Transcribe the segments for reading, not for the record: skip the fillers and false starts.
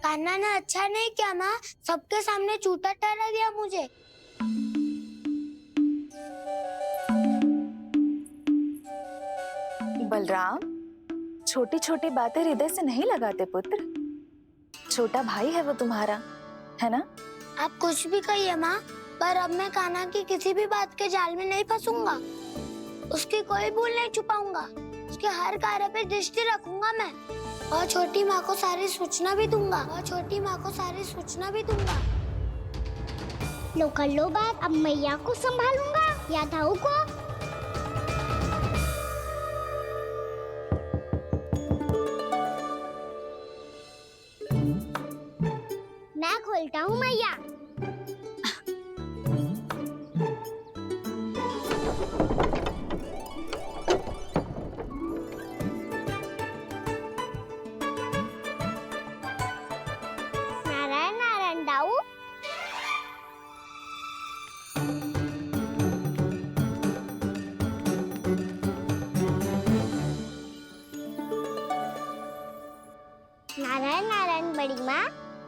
कान्हा ने अच्छा नहीं किया माँ, सबके सामने झूठा ठहरा दिया मुझे। बलराम, छोटी छोटी बातें हृदय से नहीं लगाते पुत्र। छोटा भाई है वो तुम्हारा, है ना? आप कुछ भी कहिए माँ, पर अब मैं कान्हा की किसी भी बात के जाल में नहीं फंसूंगा। उसकी कोई भूल नहीं छुपाऊंगा। उसके हर कार्य पे दृष्टि रखूंगा मैं, और छोटी माँ को सारी सूचना भी दूंगा। लो कर लो बात, अब मैया को संभालूंगा या दाऊ को। मैं खोलता हूँ मैया। नारायण नारायण दाऊ। नारायण नारायण बड़ी माँ।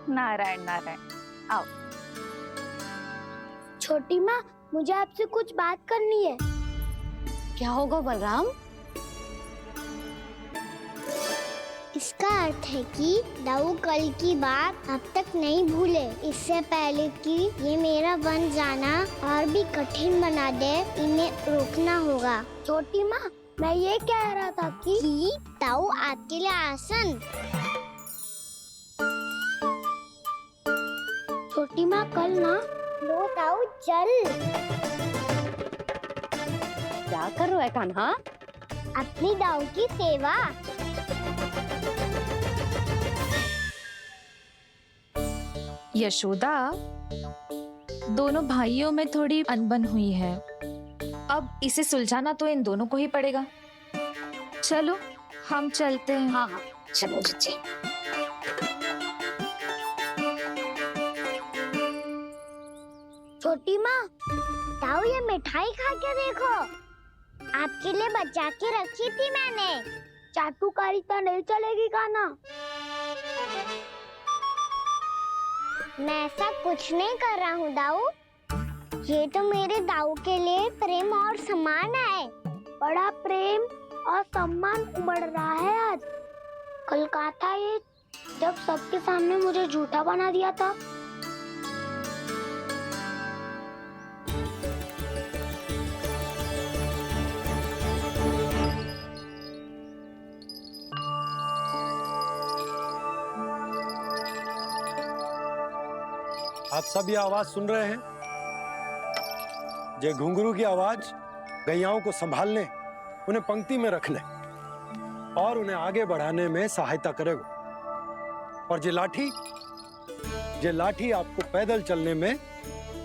नारायण नारायण, आओ। छोटी माँ, मुझे आपसे कुछ बात करनी है। क्या होगा बलराम? इसका अर्थ है कि दाऊ कल की बात अब तक नहीं भूले। इससे पहले कि ये मेरा बन जाना और भी कठिन बना दे, इन्हें रोकना होगा। छोटी माँ, मैं ये कह रहा था कि दाऊ आपके लिए आसन। छोटी माँ, कल ना लो दाऊ चल। क्या कर रहा है कान्हा? अपनी दाऊ की सेवा। यशोदा, दोनों भाइयों में थोड़ी अनबन हुई है। अब इसे सुलझाना तो इन दोनों को ही पड़ेगा। चलो हम चलते हैं। हाँ हाँ, चलो चचे। छोटी माँ, दाऊ ये मिठाई खा के देखो, आपके लिए बचा के रखी थी मैंने। चाटुकारिता नहीं चलेगी कान्हा। मैं ऐसा कुछ नहीं कर रहा हूँ दाऊ। ये तो मेरे दाऊ के लिए प्रेम और सम्मान है। बड़ा प्रेम और सम्मान उमड़ रहा है आज। कल कहा था ये, जब सबके सामने मुझे झूठा बना दिया था। आप सब ये आवाज सुन रहे हैं? ये घुंघरू की आवाज गैयाओं को संभालने, उन्हें पंक्ति में रखने और उन्हें आगे बढ़ाने में सहायता करेगा। और ये लाठी आपको पैदल चलने में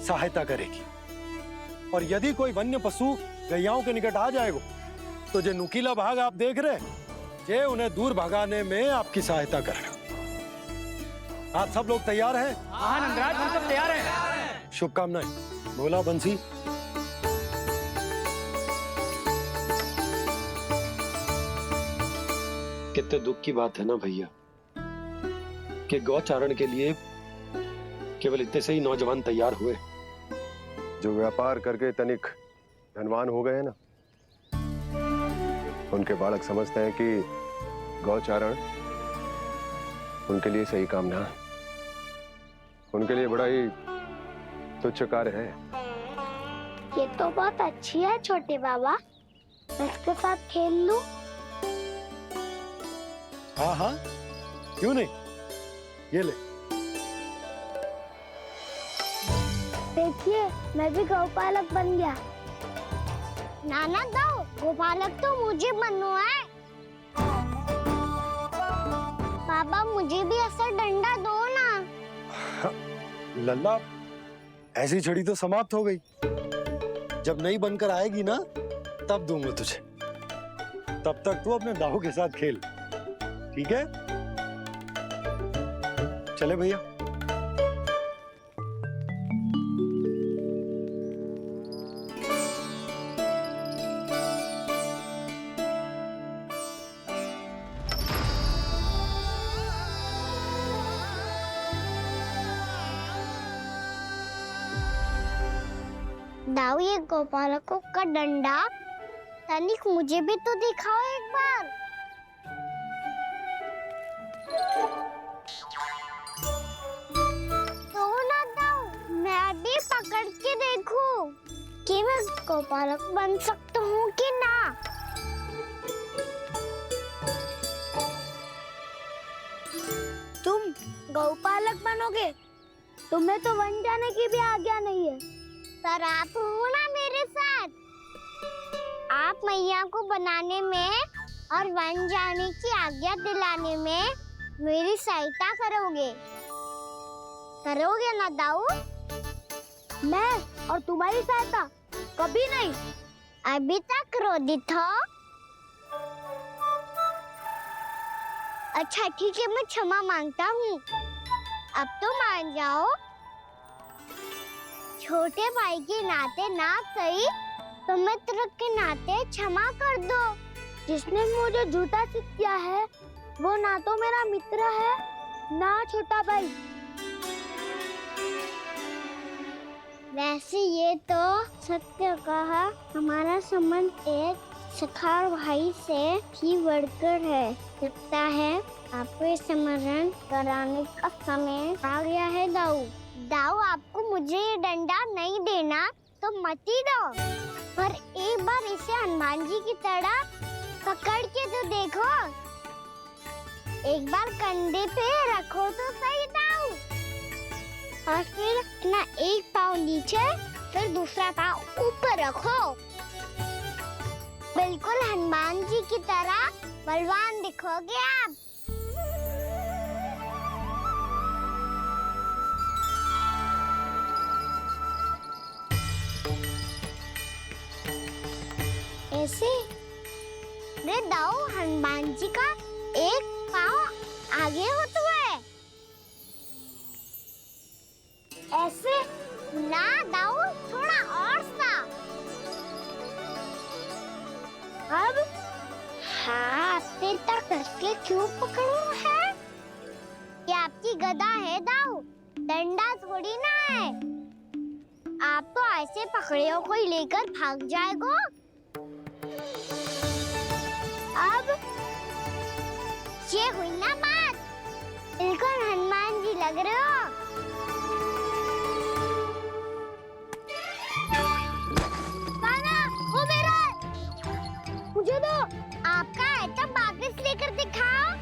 सहायता करेगी। और यदि कोई वन्य पशु गैयाओं के निकट आ जाएगा तो जो नुकीला भाग आप देख रहे हैं, ये उन्हें दूर भगाने में आपकी सहायता करेगा। आप सब लोग तैयार हैं? हाँ नंदराज, हम सब तैयार हैं। शुभकामनाएं। बोला बंसी। कितने दुख की बात है ना भैया कि गौचारण के लिए केवल इतने से ही नौजवान तैयार हुए। जो व्यापार करके तनिक धनवान हो गए ना, उनके बालक समझते हैं कि गौचारण उनके लिए सही काम ना है। उनके लिए बड़ा ही तुच्छ कार्य है। ये तो बहुत अच्छी है छोटे बाबा, मैं इसके साथ खेल लूं? हाँ हाँ, क्यों नहीं। ये ले। देखिए, मैं भी गौपालक बन गया। नाना दाऊ, गोपालक तो मुझे बनना है। बाबा मुझे भी ऐसा डंडा दो ना। लल्ला, ऐसी छड़ी तो समाप्त हो गई। जब नई बनकर आएगी ना, तब दूंगा तुझे। तब तक तू अपने दाऊ के साथ खेल, ठीक है? चले भैया। दाऊ, ये गोपालकों का डंडा तनिक मुझे भी तो दिखाओ एक बार। तो ना दाऊ, मैं भी पकड़ के देखूं कि मैं गोपालक बन सकता हूँ कि ना। तुम गौपालक बनोगे? तुम्हें तो वन जाने की भी आज्ञा नहीं है। पर आप हो ना मेरे साथ, आप मैया को बनाने में और वन जाने की आज्ञा दिलाने में मेरी सहायता करोगे, करोगे ना दाऊ? मैं और तुम्हारी सहायता कभी नहीं। अभी तक क्रोधित हो? अच्छा ठीक है, मैं क्षमा मांगता हूँ। अब तो मान जाओ। छोटे भाई के नाते ना सही तो मित्र के नाते क्षमा कर दो। जिसने मुझे झूठा सिद्ध किया है वो ना तो मेरा मित्र है ना छोटा भाई। वैसे ये तो सत्य कहा, हमारा संबंध एक सखा भाई से भी बढ़कर है। लगता है आपको स्मरण कराने का समय आ गया है दाऊ। दाऊ, आपको मुझे ये डंडा नहीं देना तो मत ही दो, पर एक बार इसे हनुमान जी की तरह पकड़ के तो देखो। एक बार कंधे पे रखो तो सही दाऊ, और फिर अपना एक पाँव नीचे फिर दूसरा पाँव ऊपर रखो। बिल्कुल हनुमान जी की तरह बलवान दिखोगे आप। ऐसे रे दाऊ, हनुमान जी का एक पाँव आगे होता है। ऐसे ना दाऊ, थोड़ा और सा। अब हाथ तक करके क्यों पकड़ू है? ये आपकी गदा है दाऊ, डंडा थोड़ी ना है। आप तो ऐसे पकड़े हो कोई लेकर भाग जाएगा। अब ये हुई ना बात, बिल्कुल हनुमान जी लग रहे हो। कान्हा, वो मेरा है। मुझे दो। आपका है तब वापस लेकर दिखाओ।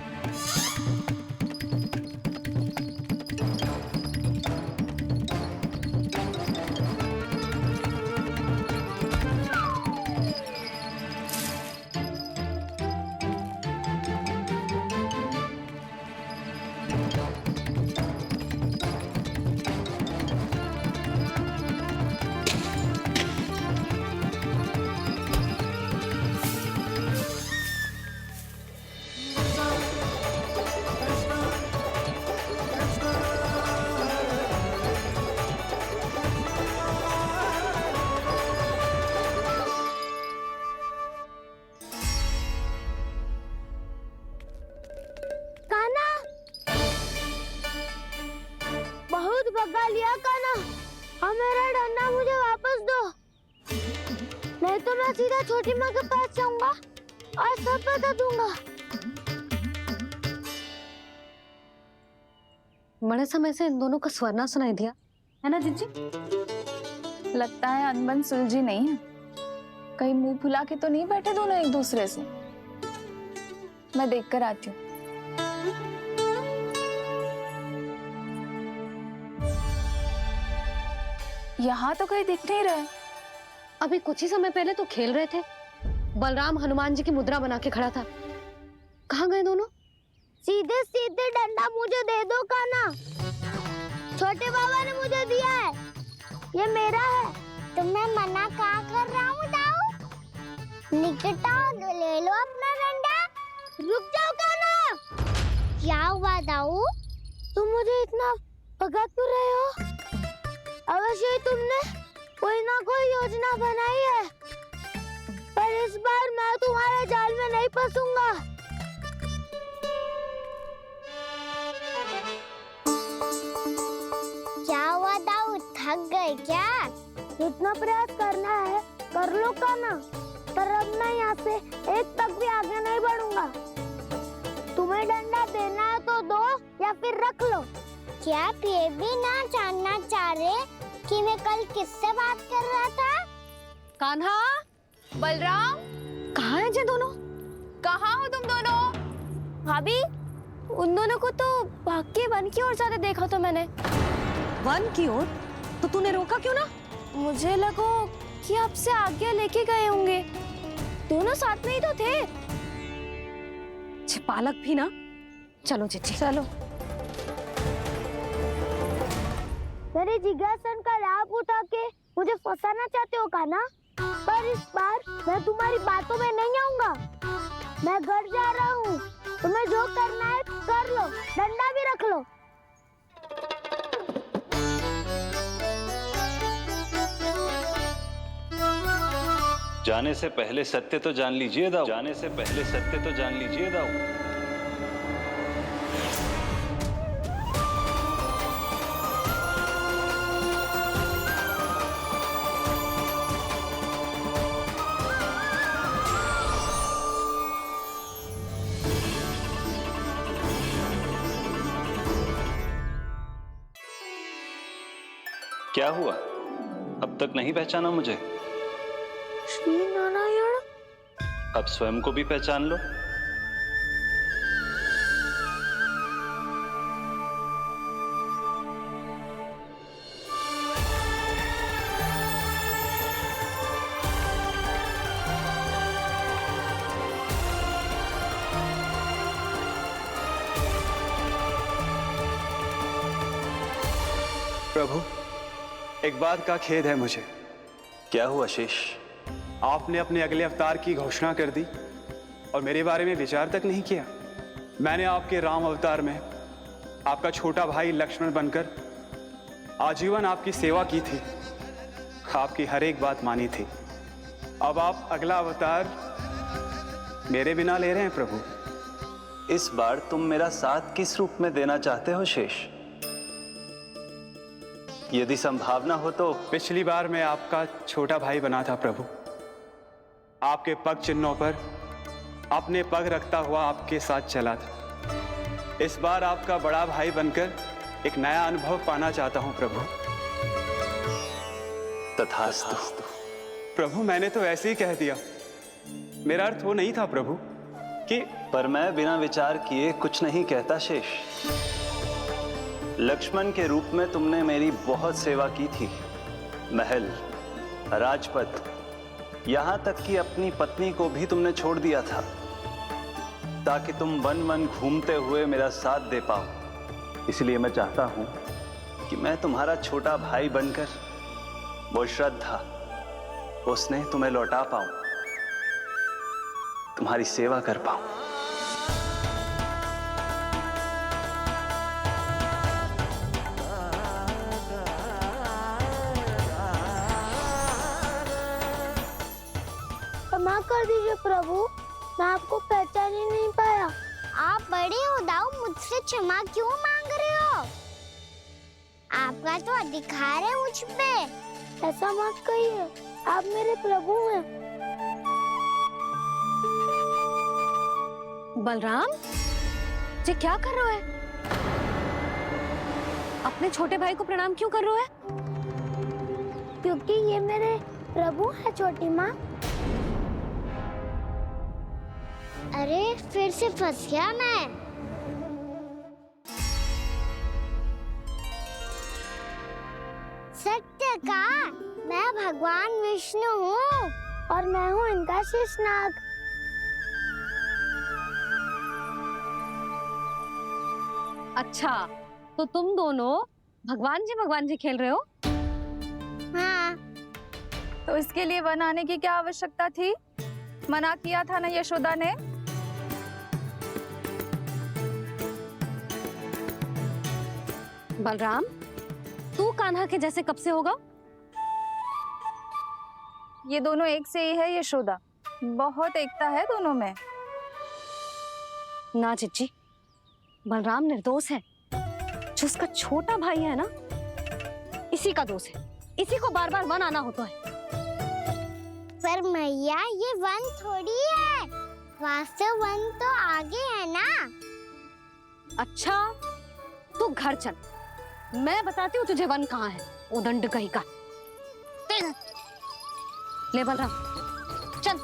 भगा लिया कान्हा, अब मेरा डंडा मुझे वापस दो, नहीं तो मैं सीधा छोटी माँ के पास जाऊंगा और सब बता दूंगा। बड़े समय से इन दोनों का स्वर ना सुनाई दिया, है ना जीजी? लगता है अनबन सुलझी नहीं है। कहीं मुंह फुला के तो नहीं बैठे दोनों एक दूसरे से। मैं देख कर आती हूँ। यहाँ तो कहीं दिख नहीं रहा। अभी कुछ ही समय पहले तो खेल रहे थे। बलराम हनुमान जी की मुद्रा बना के खड़ा था। कहाँ गए दोनों? सीधे सीधे डंडा मुझे दे दो कान्हा, छोटे बाबा ने मुझे दिया है, ये मेरा है। तो मैं मना कहाँ कर रहा हूँ दाऊ? निकट आओ, ले लो अपना डंडा। रुक जाओ कान्हा। क्या हुआ दाऊ? तुम मुझे इतना भगा क्यों रहे हो? अवश्य ही तुमने कोई ना कोई योजना बनाई है, पर इस बार मैं तुम्हारे जाल में नहीं फंसूंगा। क्या हुआ दाऊ, थक गए क्या? जितना प्रयास करना है कर लो कान्हा, पर अब मैं यहाँ से एक तक भी आगे नहीं बढ़ूंगा। तुम्हें डंडा देना है तो दो या फिर रख लो। क्या आप ये भी ना जानना चाह रहे कि मैं कल किससे बात कर रहा था? कान्हा, बलराम, कहाँ है ये दोनों? कहाँ हो तुम दोनों? भाभी, उन दोनों को तो भाग के वन की ओर जाते देखा तो मैंने। वन की ओर? तो तूने रोका क्यों ना? मुझे लगो कि आपसे आगे लेके गए होंगे। दोनों साथ में ही तो थे। पालक भी ना। चलो चिच्ची, चलो। मेरे जिज्ञासन का लाभ उठा के मुझे फंसाना चाहते हो कान्हा? पर इस बार मैं तुम्हारी बातों में नहीं आऊंगा। मैं घर जा रहा हूँ। तुम्हें जो करना है कर लो, डंडा भी रख लो। जाने से पहले सत्य तो जान लीजिए दाऊ। जाने से पहले सत्य तो जान लीजिए दाऊ। क्या हुआ? अब तक नहीं पहचाना मुझे? श्री नारायण। अब स्वयं को भी पहचान लो। प्रभु, एक बात का खेद है मुझे। क्या हुआ शेष? आपने अपने अगले अवतार की घोषणा कर दी और मेरे बारे में विचार तक नहीं किया। मैंने आपके राम अवतार में आपका छोटा भाई लक्ष्मण बनकर आजीवन आपकी सेवा की थी, आपकी हर एक बात मानी थी। अब आप अगला अवतार मेरे बिना ले रहे हैं प्रभु। इस बार तुम मेरा साथ किस रूप में देना चाहते हो शेष? यदि संभावना हो तो। पिछली बार मैं आपका छोटा भाई बना था प्रभु। आपके पग चिन्हों पर अपने पग रखता हुआ आपके साथ चला था। इस बार आपका बड़ा भाई बनकर एक नया अनुभव पाना चाहता हूं प्रभु। तथास्तु। प्रभु, मैंने तो ऐसे ही कह दिया। मेरा अर्थ वो नहीं था प्रभु कि। पर मैं बिना विचार किए कुछ नहीं कहता शेष। लक्ष्मण के रूप में तुमने मेरी बहुत सेवा की थी। महल, राजपथ, यहां तक कि अपनी पत्नी को भी तुमने छोड़ दिया था ताकि तुम वन वन घूमते हुए मेरा साथ दे पाओ। इसलिए मैं चाहता हूं कि मैं तुम्हारा छोटा भाई बनकर वो श्रद्धा, वो स्नेह तुम्हें लौटा पाऊं, तुम्हारी सेवा कर पाऊं। क्षमा कर दीजिए प्रभु, मैं आपको पहचान ही नहीं पाया। आप बड़े हो दाऊ, मुझसे क्षमा क्यों मांग रहे हो? आपका तो अधिकार है मुझ पे। ऐसा मत कहिए, आप मेरे प्रभु हैं। बलराम, ये क्या कर रहे हो? अपने छोटे भाई को प्रणाम क्यों कर रहे हो? क्योंकि ये मेरे प्रभु है छोटी माँ। अरे फिर से फंस गया मैं। सत्य का, मैं भगवान विष्णु हूँ और मैं हूँ इनका शेषनाग। अच्छा, तो तुम दोनों भगवान जी खेल रहे हो? हाँ। तो इसके लिए वन आने की क्या आवश्यकता थी? मना किया था ना यशोदा ने। बलराम, तू कान्हा के जैसे कब से होगा? ये दोनों एक से ही है यशोदा, बहुत एकता है दोनों में। ना चिच्ची, बलराम निर्दोष है। जो उसका छोटा भाई है ना, इसी का दोष है। इसी को बार बार वन आना होता है। पर मैया ये वन थोड़ी है, वास्तव वन तो आगे है ना। अच्छा तू घर चल, मैं बताती हूँ तुझे वन कहाँ है। उदंड कहीं का। ले बलराम चल।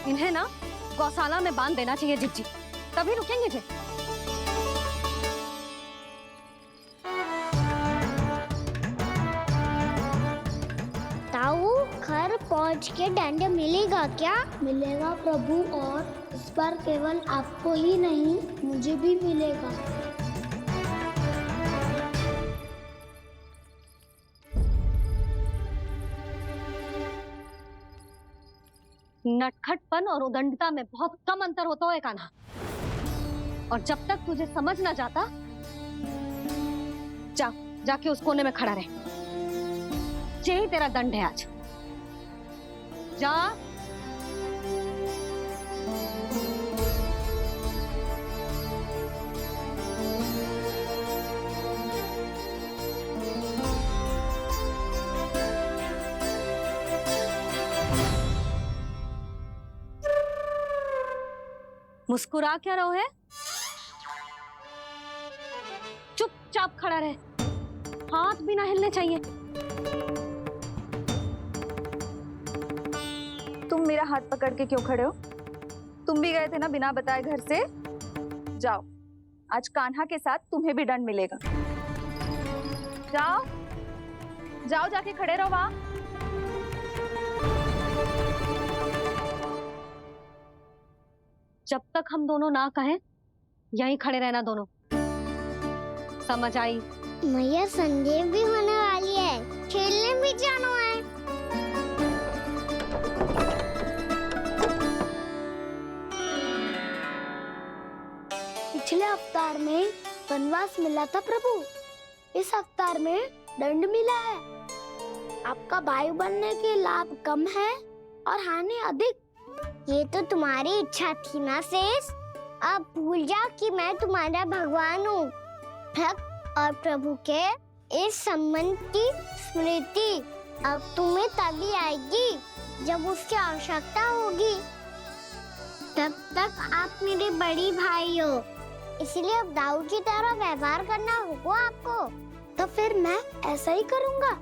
इन्हें ना गौशाला में बांध देना चाहिए जिज्जी, तभी रुकेंगे जे। ताऊ घर पहुंच के दंड मिलेगा क्या? मिलेगा प्रभु, और इस बार केवल आपको ही नहीं मुझे भी मिलेगा। नटखटपन और उदंडता में बहुत कम अंतर होता है कान्हा, और जब तक तुझे समझ ना जाता, जाके उस कोने में खड़ा रहे। यही तेरा दंड है आज। जा। मुस्कुरा क्या रहो है? चुपचाप खड़ा रहे, हाथ भी ना हिलने चाहिए। तुम मेरा हाथ पकड़ के क्यों खड़े हो? तुम भी गए थे ना बिना बताए घर से। जाओ, आज कान्हा के साथ तुम्हें भी दंड मिलेगा। जाओ जाओ, जाके खड़े रहो वहां। जब तक हम दोनों ना कहें, यहीं खड़े रहना दोनों। समझ आई? मैया संदेह भी होने वाली है, खेलने भी जाना है। पिछले अवतार में वनवास मिला था प्रभु, इस अवतार में दंड मिला है। आपका भाई बनने के लाभ कम है और हानि अधिक। ये तो तुम्हारी इच्छा थी ना शेष। अब भूल जा कि मैं तुम्हारा भगवान हूँ। भक्त और प्रभु के इस संबंध की स्मृति अब तुम्हें तभी आएगी जब उसकी आवश्यकता होगी। तब तक आप मेरे बड़ी भाई हो, इसलिए अब दाऊ की तरह व्यवहार करना होगा आपको। तो फिर मैं ऐसा ही करूँगा,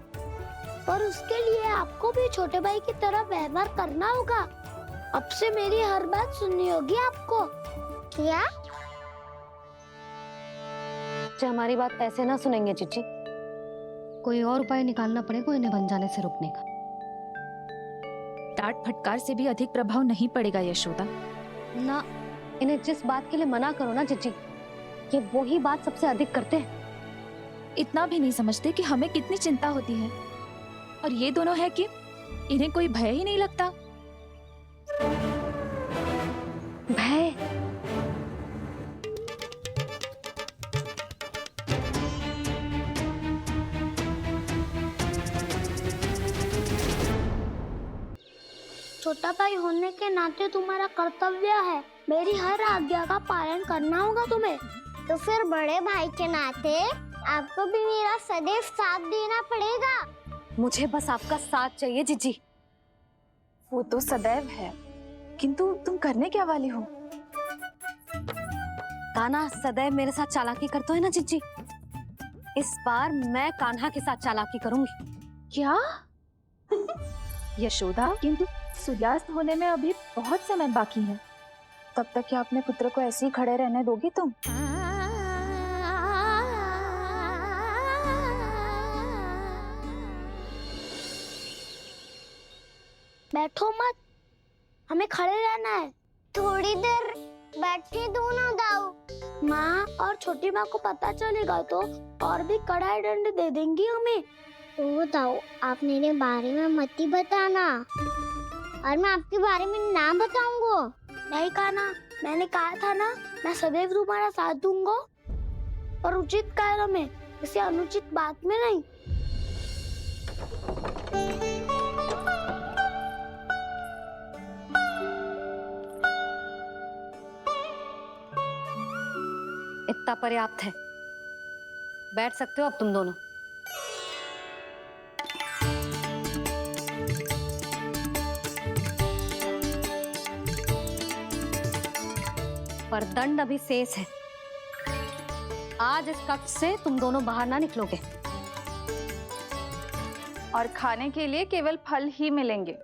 और उसके लिए आपको भी छोटे भाई की तरह व्यवहार करना होगा। अब से मेरी हर बात सुननी होगी आपको। क्या? हमारी बात ऐसे ना सुनेंगे चिच्ची, कोई और उपाय निकालना पड़ेगा इन्हें बन जाने से रुकने का। डांट फटकार से भी अधिक प्रभाव नहीं पड़ेगा यशोदा। ना, इन्हें जिस बात के लिए मना करो ना चिच्ची, ये वही बात सबसे अधिक करते हैं। इतना भी नहीं समझते कि हमें कितनी चिंता होती है, और ये दोनों है कि इन्हें कोई भय ही नहीं लगता। भय? छोटा भाई होने के नाते तुम्हारा कर्तव्य है, मेरी हर आज्ञा का पालन करना होगा तुम्हें। तो फिर बड़े भाई के नाते आपको भी मेरा सदैव साथ देना पड़ेगा। मुझे बस आपका साथ चाहिए जिज्जी। वो तो सदैव है, किंतु तुम करने क्या वाली हो? कान्हा सदैव मेरे साथ चालाकी करता है ना जिज्जी, इस बार मैं कान्हा के साथ चालाकी करूंगी। क्या? यशोदा, किंतु सूर्यास्त होने में अभी बहुत समय बाकी है, तब तक क्या अपने पुत्र को ऐसे ही खड़े रहने दोगी तुम? बैठो मत, हमें खड़े रहना है। थोड़ी देर बैठे दो ना दाऊ। माँ और छोटी माँ को पता चलेगा तो और भी कड़ा दंड दे देंगी हमें। ओ दाऊ, आप मेरे बारे में मत ही बताना, और मैं आपके बारे में ना बताऊंगा। नहीं कान्हा, मैंने कहा था ना, मैं सदैव तुम्हारा साथ दूंगा, और उचित कार्य में, किसी अनुचित बात में नहीं। इतना पर्याप्त है। बैठ सकते हो अब तुम दोनों। पर दंड अभी शेष है। आज इस कक्ष से तुम दोनों बाहर ना निकलोगे। और खाने के लिए केवल फल ही मिलेंगे।